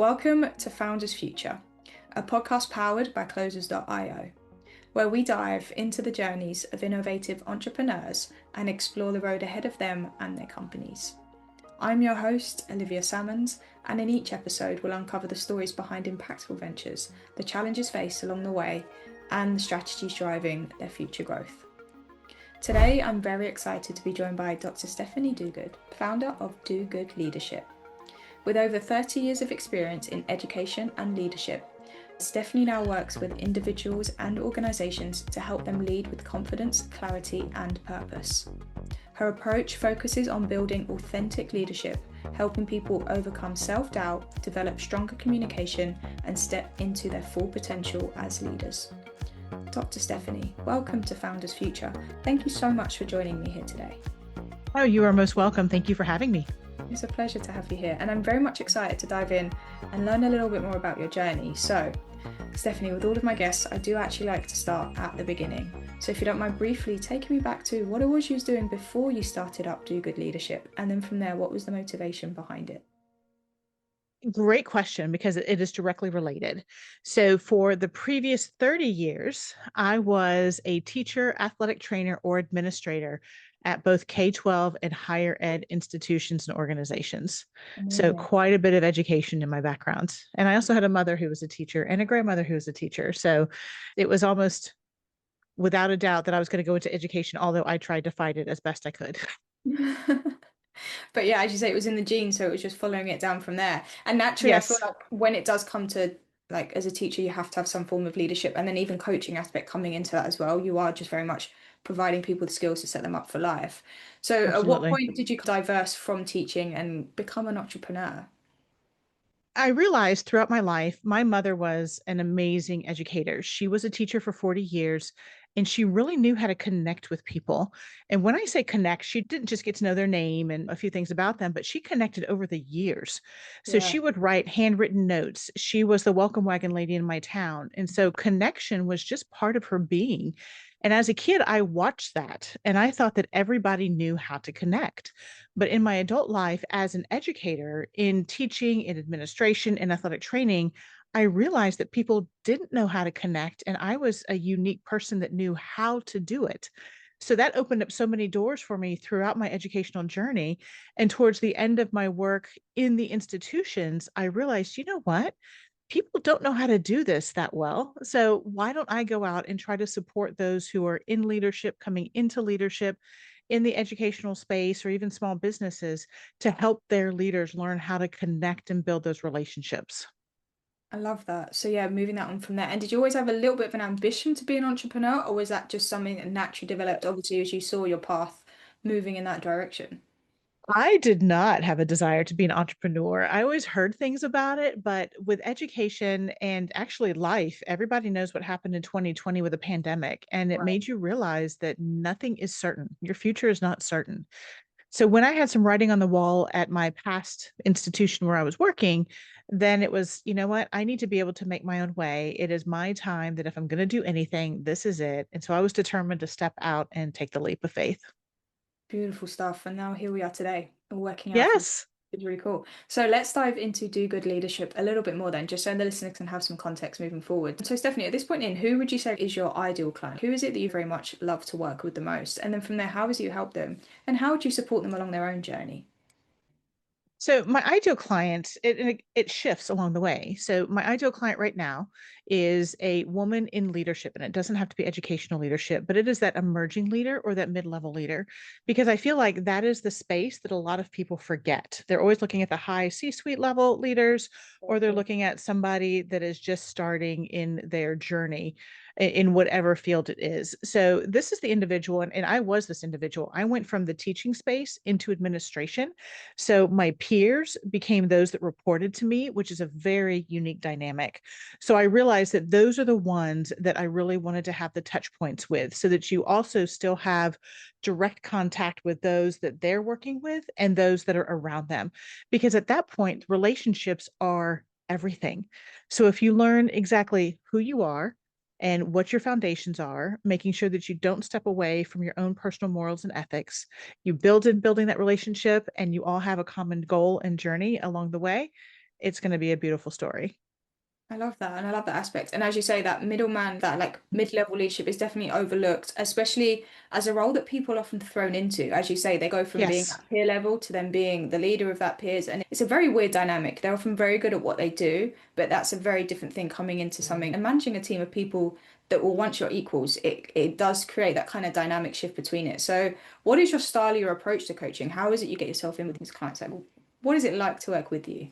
Welcome to Founders Future, a podcast powered by Closers.io, where we dive into the journeys of innovative entrepreneurs and explore the road ahead of them and their companies. I'm your host, Olivia Salmons, and in each episode we'll uncover the stories behind impactful ventures, the challenges faced along the way, and the strategies driving their future growth. Today, I'm very excited to be joined by Dr. Stephanie Duguid, founder of Duguid Leadership. With over 30 years of experience in education and leadership, Stephanie now works with individuals and organisations to help them lead with confidence, clarity, and purpose. Her approach focuses on building authentic leadership, helping people overcome self-doubt, develop stronger communication, and step into their full potential as leaders. Dr. Stephanie, welcome to Founders Future. Thank you so much for joining me here today. Oh, you are most welcome. Thank you for having me. It's a pleasure to have you here, and I'm very much excited to dive in and learn a little bit more about your journey. So, Stephanie, with all of my guests, I do actually like to start at the beginning. So if you don't mind briefly taking me back to what it was you was doing before you started up Duguid Leadership, and then from there, what was the motivation behind it? Great question, because it is directly related. So for the previous 30 years, I was a teacher, athletic trainer, or administrator at both K-12 and higher ed institutions and organizations. So Amazing. quite a bit of education in my background. And I also had a mother who was a teacher and a grandmother who was a teacher. So it was almost without a doubt that I was going to go into education, although I tried to fight it as best I could. But yeah, as you say, it was in the genes, so it was just following it down from there. And naturally, I feel Yes, like when it does come to, like, as a teacher, you have to have some form of leadership, and then even coaching aspect coming into that as well. You are just very much providing people the skills to set them up for life. So at what absolutely. point did you diverse from teaching and become an entrepreneur? I realized throughout my life, my mother was an amazing educator. She was a teacher for 40 years and she really knew how to connect with people. And when I say connect, she didn't just get to know their name and a few things about them, but she connected over the years. So Yeah. she would write handwritten notes. She was the welcome wagon lady in my town. And so connection was just part of her being. And as a kid, I watched that and I thought that everybody knew how to connect. But in my adult life, as an educator in teaching, in administration, in athletic training, I realized that people didn't know how to connect, and I was a unique person that knew how to do it. So that opened up so many doors for me throughout my educational journey. And towards the end of my work in the institutions, I realized, you know what? People don't know how to do this that well. So why don't I go out and try to support those who are in leadership, coming into leadership in the educational space or even small businesses to help their leaders learn how to connect and build those relationships? I love that. So yeah, moving that on from there. And did you always have a little bit of an ambition to be an entrepreneur, or was that just something that naturally developed, obviously, as you saw your path moving in that direction? I did not have a desire to be an entrepreneur. I always heard things about it, but with education and actually life, everybody knows what happened in 2020 with a pandemic, and it Right. made you realize that nothing is certain. Your future is not certain. So when I had some writing on the wall at my past institution where I was working, then it was, you know what? I need to be able to make my own way. It is my time that if I'm going to do anything, this is it. And so I was determined to step out and take the leap of faith. Beautiful stuff. And now here we are today, working out from Yes. it's really cool. So let's dive into Do Good Leadership a little bit more then, just so the listeners can have some context moving forward. So Stephanie, at this point in, who would you say is your ideal client? Who is it that you very much love to work with the most? And then from there, how is it you help them? And how would you support them along their own journey? So my ideal client, it shifts along the way. So my ideal client right now is a woman in leadership, and it doesn't have to be educational leadership, but it is that emerging leader or that mid-level leader, because I feel like that is the space that a lot of people forget. They're always looking at the high C-suite level leaders, or they're looking at somebody that is just starting in their journey in whatever field it is. So this is the individual, and I was this individual. I went from the teaching space into administration. So my peers became those that reported to me, which is a very unique dynamic. So I realized that those are the ones that I really wanted to have the touch points with, so that you also still have direct contact with those that they're working with and those that are around them. Because at that point, relationships are everything. So if you learn exactly who you are, and what your foundations are, making sure that you don't step away from your own personal morals and ethics. You build in building that relationship, and you all have a common goal and journey along the way. it's going to be a beautiful story. I love that. And I love that aspect. And as you say, that middleman, that like mid-level leadership is definitely overlooked, especially as a role that people are often thrown into. As you say, they go from being Yes. at peer level to then being the leader of that peers. And it's a very weird dynamic. They're often very good at what they do, but that's a very different thing coming into something and managing a team of people that will once you're equals, it does create that kind of dynamic shift between it. So what is your style or your approach to coaching? How is it you get yourself in with these clients? Like, what is it like to work with you?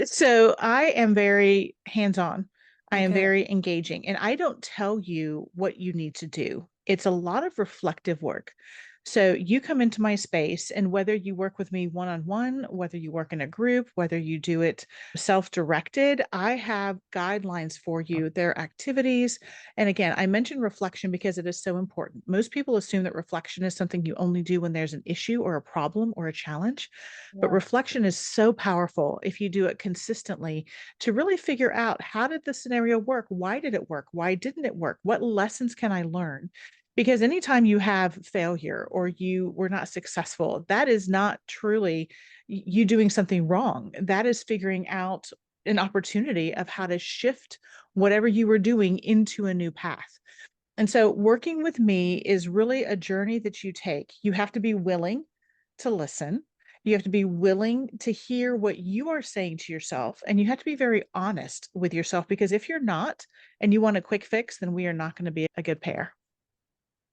So I am very hands-on. I am Okay. very engaging, and I don't tell you what you need to do. It's a lot of reflective work. So you come into my space, and whether you work with me one-on-one, whether you work in a group, whether you do it self-directed, I have guidelines for you. There are activities. And again, I mentioned reflection because it is so important. Most people assume that reflection is something you only do when there's an issue or a problem or a challenge. But Yeah. reflection is so powerful if you do it consistently to really figure out, how did the scenario work? Why did it work? Why didn't it work? What lessons can I learn? Because anytime you have failure or you were not successful, that is not truly you doing something wrong. That is figuring out an opportunity of how to shift whatever you were doing into a new path. And so working with me is really a journey that you take. You have to be willing to listen. You have to be willing to hear what you are saying to yourself. And you have to be very honest with yourself, because if you're not and you want a quick fix, then we are not going to be a good pair.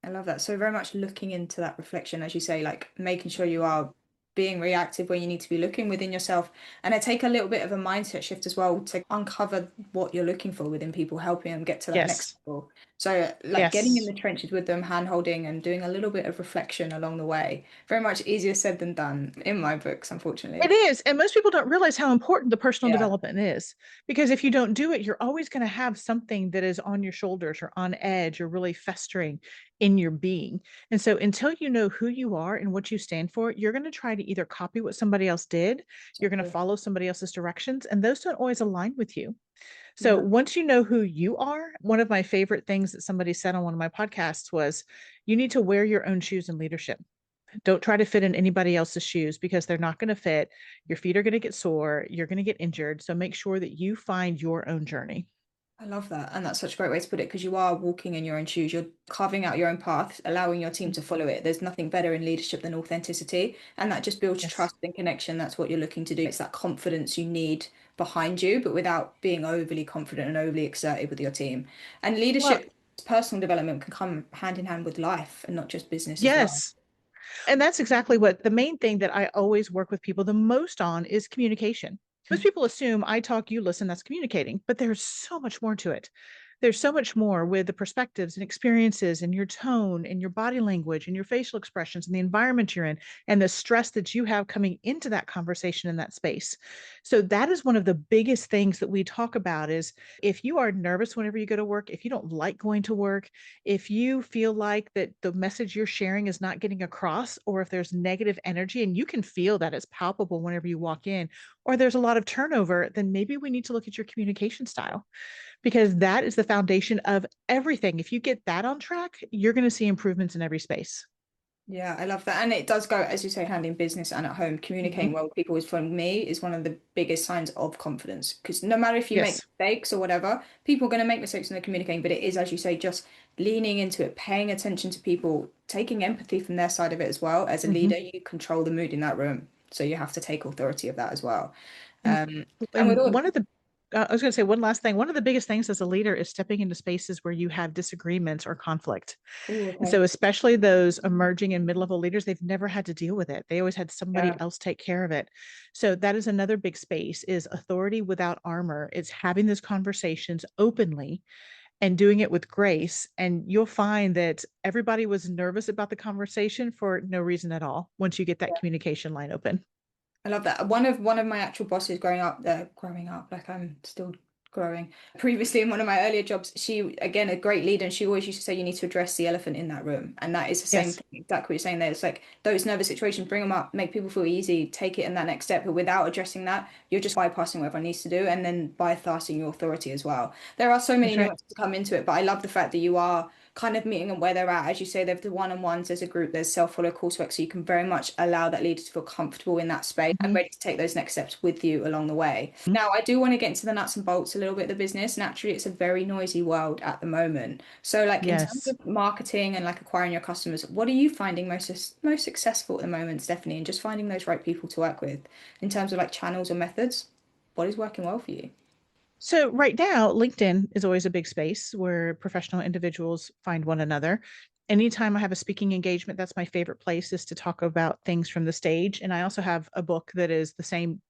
I love that. So very much looking into that reflection, as you say, like making sure you are being reactive where you need to be looking within yourself. And I take a little bit of a mindset shift as well to uncover what you're looking for within people, helping them get to that next Yes. level. So like getting in Yes. the trenches with them, hand holding and doing a little bit of reflection along the way. Very much easier said than done in my books, It unfortunately. is. And most people don't realize how important the personal Yeah. development is. Because if you don't do it, you're always going to have something that is on your shoulders or on edge or really festering in your being. And so until you know who you are and what you stand for, you're going to try to either copy what somebody else did, you're going to Exactly. follow somebody else's directions, and those don't always align with you. So Yeah. once you know who you are, one of my favorite things that somebody said on one of my podcasts was, you need to wear your own shoes in leadership. Don't try to fit in anybody else's shoes, because they're not going to fit. Your feet are going to get sore. You're going to get injured. So make sure that you find your own journey. I love that. And that's such a great way to put it because you are walking in your own shoes. You're carving out your own path, allowing your team to follow it. There's nothing better in leadership than authenticity. And that just builds Yes. trust and connection. That's what you're looking to do. It's that confidence you need behind you, but without being overly confident and overly exerted with your team. And Well, leadership, personal development can come hand in hand with life and not just business as well. yes. And that's exactly what the main thing that I always work with people the most on is communication. Most people assume I talk, you listen, that's communicating, but there's so much more to it. There's so much more with the perspectives and experiences and your tone and your body language and your facial expressions and the environment you're in and the stress that you have coming into that conversation in that space. So that is one of the biggest things that we talk about is, if you are nervous whenever you go to work, if you don't like going to work, if you feel like that the message you're sharing is not getting across, or if there's negative energy and you can feel that it's palpable whenever you walk in, or there's a lot of turnover, then maybe we need to look at your communication style, because that is the foundation of everything. If you get that on track, you're going to see improvements in every space. Yeah, I love that. And it does go, as you say, hand in business and at home. Communicating Mhm. well with people is, for me, is one of the biggest signs of confidence. Because no matter if you make Yes. mistakes or whatever, people are going to make mistakes when they're communicating. But it is, as you say, just leaning into it, paying attention to people, taking empathy from their side of it as well. As a leader, Mhm. you control the mood in that room. So you have to take authority of that as well. And And with and all, one of the I was going to say one last thing. One of the biggest things as a leader is stepping into spaces where you have disagreements or conflict. oh, And okay. so, especially those emerging and mid-level leaders, they've never had to deal with it. They always had somebody Yeah. else take care of it. So that is another big space, is authority without armor. It's having those conversations openly and doing it with grace. And you'll find that everybody was nervous about the conversation for no reason at all once you get that communication line open. I love that. One of my actual bosses growing up, like I'm still growing. Previously in one of my earlier jobs, she again a great leader, and she always used to say you need to address the elephant in that room. And that is the same Yes. thing, exactly what you're saying there. It's like those nervous situations, bring them up, make people feel easy, take it in that next step. But without addressing that, you're just bypassing what everyone needs to do and then bypassing your authority as well. There are so many That's right. nuances to come into it, but I love the fact that you are kind of meeting them where they're at. As you say, there's the one-on-ones, there's a group, there's self-follow coursework, so you can very much allow that leader to feel comfortable in that space and Mhm. ready to take those next steps with you along the way. Now, I do want to get into the nuts and bolts a little bit of the business. Naturally, it's a very noisy world at the moment. So, like in terms Yes. of marketing and like acquiring your customers, what are you finding most successful at the moment, Stephanie, and just finding those right people to work with in terms of like channels or methods? What is working well for you? So right now, LinkedIn is always a big space where professional individuals find one another. Anytime I have a speaking engagement, that's my favorite place is to talk about things from the stage. And I also have a book that is the same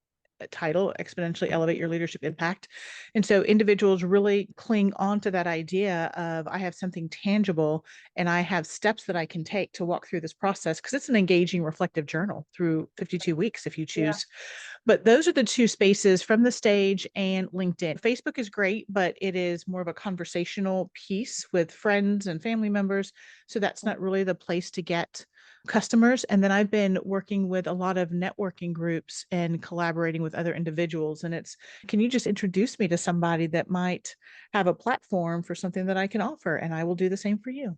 title, Exponentially Elevate Your Leadership Impact. And so individuals really cling on to that idea of I have something tangible and I have steps that I can take to walk through this process because it's an engaging reflective journal through 52 weeks if you Yeah. choose. But those are the two spaces from the stage and LinkedIn. Facebook is great, but it is more of a conversational piece with friends and family members. So that's not really the place to get customers. And then I've been working with a lot of networking groups and collaborating with other individuals. And it's, can you just introduce me to somebody that might have a platform for something that I can offer? And I will do the same for you.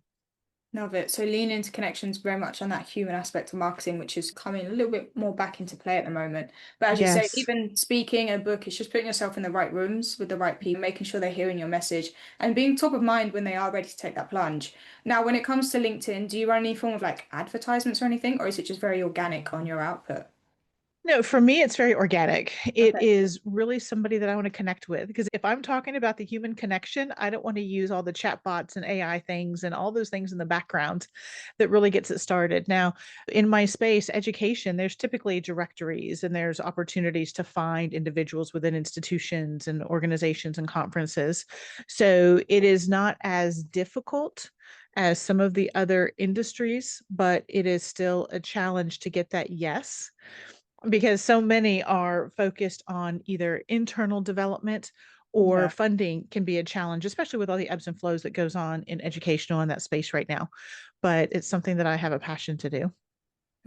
Love it. So lean into connections very much on that human aspect of marketing, which is coming a little bit more back into play at the moment. But as you say, Yes. even speaking a book, it's just putting yourself in the right rooms with the right people, making sure they're hearing your message and being top of mind when they are ready to take that plunge. Now, when it comes to LinkedIn, do you run any form of like advertisements or anything, or is it just very organic on your output? No, for me, it's very organic. It Okay. is really somebody that I want to connect with. Because if I'm talking about the human connection, I don't want to use all the chat bots and AI things and all those things in the background that really gets it started. Now, in my space, education, there's typically directories and there's opportunities to find individuals within institutions and organizations and conferences. So it is not as difficult as some of the other industries, but it is still a challenge to get that yes because so many are focused on either internal development or Yeah. funding can be a challenge, especially with all the ebbs and flows that goes on in educational in that space right now. But it's something that I have a passion to do.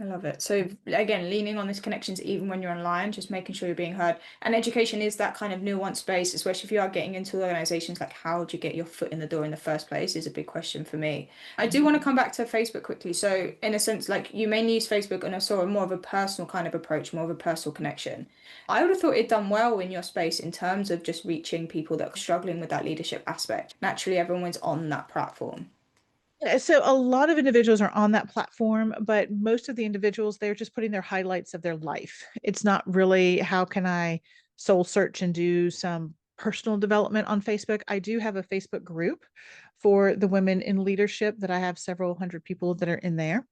I love it. So again, leaning on these connections even when you're online, just making sure you're being heard. And education is that kind of nuanced space, especially if you are getting into organizations, like how do you get your foot in the door in the first place is a big question for me. I do want to come back to Facebook quickly. So in a sense, like you mainly use Facebook and I saw more of a personal kind of approach, more of a personal connection. I would have thought it done well in your space in terms of just reaching people that are struggling with that leadership aspect. Naturally, everyone's on that platform. So a lot of individuals are on that platform, but most of the individuals, they're just putting their highlights of their life. It's not really how can I soul search and do some personal development on Facebook. I do have a Facebook group for the women in leadership that I have several hundred people that are in there.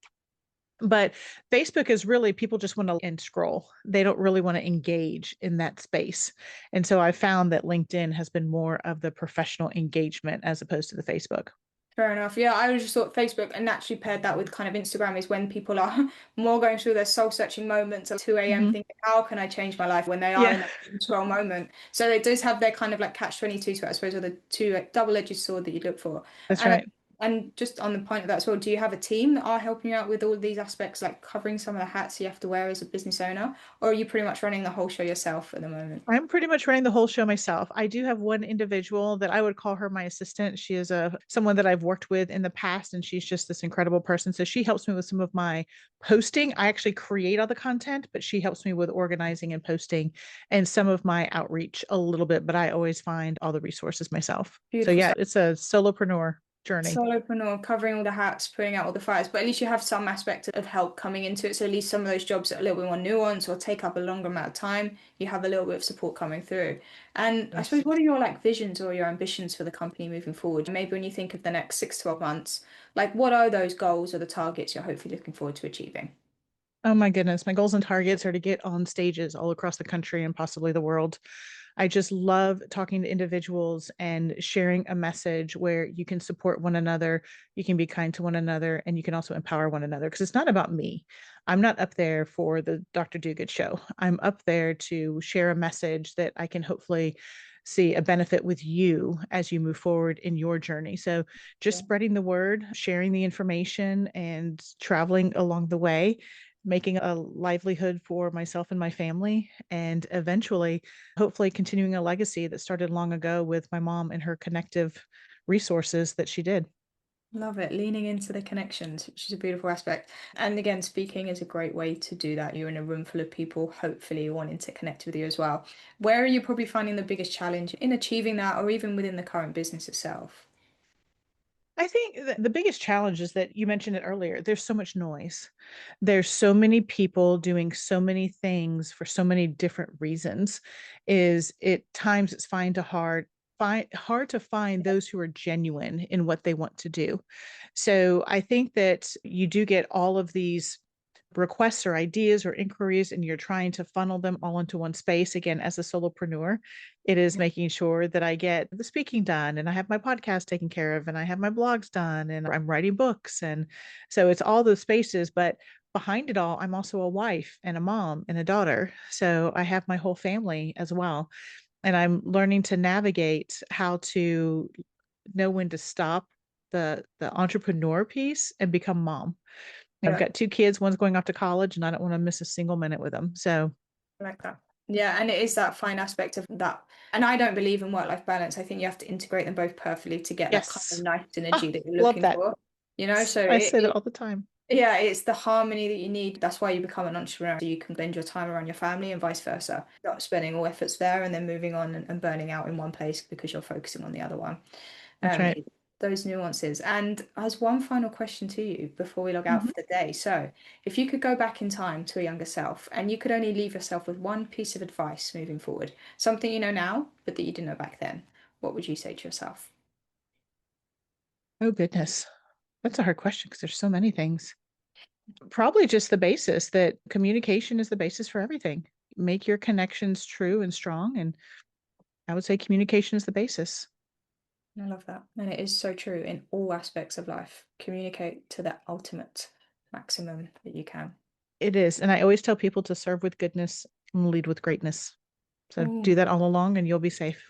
But Facebook is really people just want to and scroll. They don't really want to engage in that space. And so I found that LinkedIn has been more of the professional engagement as opposed to the Facebook. Fair enough. Yeah, I was just thought Facebook and naturally paired that with kind of Instagram is when people are more going through their soul searching moments at 2 a.m. Mhm. thinking, how can I change my life when they are Yeah, in that scroll moment. So it does have their kind of like catch 22 to it, I suppose, or the two like, double-edged sword that you look for. that's And right. and just on the point of that as well, do you have a team that are helping you out with all of these aspects, like covering some of the hats you have to wear as a business owner, or are you pretty much running the whole show yourself at the moment? I'm pretty much running the whole show myself. I do have one individual that I would call her my assistant. She is a someone that I've worked with in the past and she's just this incredible person. So she helps me with some of my posting. I actually create all the content, but she helps me with organizing and posting and some of my outreach a little bit, but I always find all the resources myself. So Beautiful yeah, stuff. it's a solopreneur journey. Solopreneur, covering all the hats, putting out all the fires, but at least you have some aspect of help coming into it. So at least some of those jobs that are a little bit more nuanced or take up a longer amount of time, you have a little bit of support coming through. And I suppose, Yes. what are your like visions or your ambitions for the company moving forward? Maybe when you think of the next 6 to 12 months, like what are those goals or the targets you're hopefully looking forward to achieving? Oh my goodness. My goals and targets are to get on stages all across the country and possibly the world. I just love talking to individuals and sharing a message where you can support one another, you can be kind to one another, and you can also empower one another because it's not about me. I'm not up there for the Dr. Duguid show. I'm up there to share a message that I can hopefully see a benefit with you as you move forward in your journey. So just Yeah. spreading the word, sharing the information, and traveling along the way, making a livelihood for myself and my family, and eventually, hopefully, continuing a legacy that started long ago with my mom and her connective resources that she did. Love it. Leaning into the connections, which is a beautiful aspect. And again, speaking is a great way to do that. You're in a room full of people, hopefully wanting to connect with you as well. Where are you probably finding the biggest challenge in achieving that, or even within the current business itself? I think the biggest challenge is that you mentioned it earlier. There's so much noise. There's so many people doing so many things for so many different reasons. Is it times it's hard to find those who are genuine in what they want to do. So I think that you do get all of these requests or ideas or inquiries, and you're trying to funnel them all into one space. Again, as a solopreneur, it is making sure that I get the speaking done, and I have my podcast taken care of, and I have my blogs done, and I'm writing books. And so it's all those spaces. But behind it all, I'm also a wife and a mom and a daughter. So I have my whole family as well. And I'm learning to navigate how to know when to stop the entrepreneur piece and become mom. I've Yeah. got two kids, one's going off to college, and I don't want to miss a single minute with them. So, I like that. Yeah, and it is that fine aspect of that. And I don't believe in work-life balance. I think you have to integrate them both perfectly to get that kind of yes. nice Ah, synergy that you're love looking that. for. So I say that all the time. yeah, it's the harmony that you need. That's why you become an entrepreneur. So you can blend your time around your family and vice versa. Not spending all efforts there and then moving on and burning out in one place because you're focusing on the other one. That's right. Those nuances. And as one final question to you before we log out Mhm. for the day. So, if you could go back in time to a younger self and you could only leave yourself with one piece of advice moving forward, something you know now, but that you didn't know back then, what would you say to yourself? Oh, goodness. That's a hard question because there's so many things. Probably just the basis that communication is the basis for everything. Make your connections true and strong. And I would say communication is the basis. I love that. And it is so true in all aspects of life. Communicate to the ultimate maximum that you can. It is. And I always tell people to serve with goodness and lead with greatness. So do Oh, that all along and you'll be safe.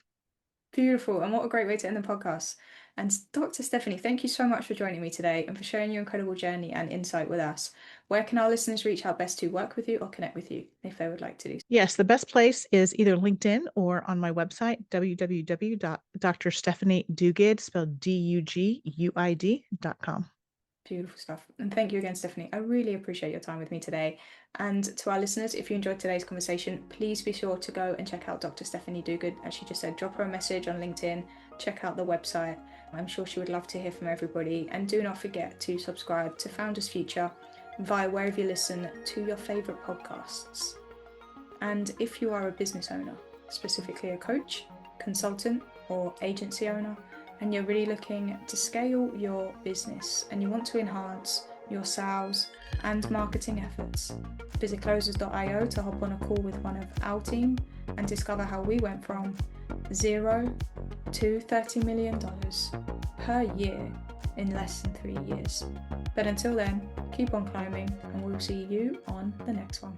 beautiful. And what a great way to end the podcast. And Dr. Stephanie, thank you so much for joining me today and for sharing your incredible journey and insight with us. Where can our listeners reach out best to work with you or connect with you if they would like to do so? Yes, the best place is either LinkedIn or on my website, www.drstephaniedugid, spelled DUGUID.com. Beautiful stuff. And thank you again, Stephanie. I really appreciate your time with me today. And to our listeners, if you enjoyed today's conversation, please be sure to go and check out Dr. Stephanie Duguid. As she just said, drop her a message on LinkedIn, check out the website. I'm sure she would love to hear from everybody. And do not forget to subscribe to Founders Future via wherever you listen to your favourite podcasts. And if you are a business owner, specifically a coach, consultant, or agency owner, and you're really looking to scale your business and you want to enhance your sales and marketing efforts, visit closers.io to hop on a call with one of our team and discover how we went from zero to $30 million per year in less than 3 years. But until then, keep on climbing and we'll see you on the next one.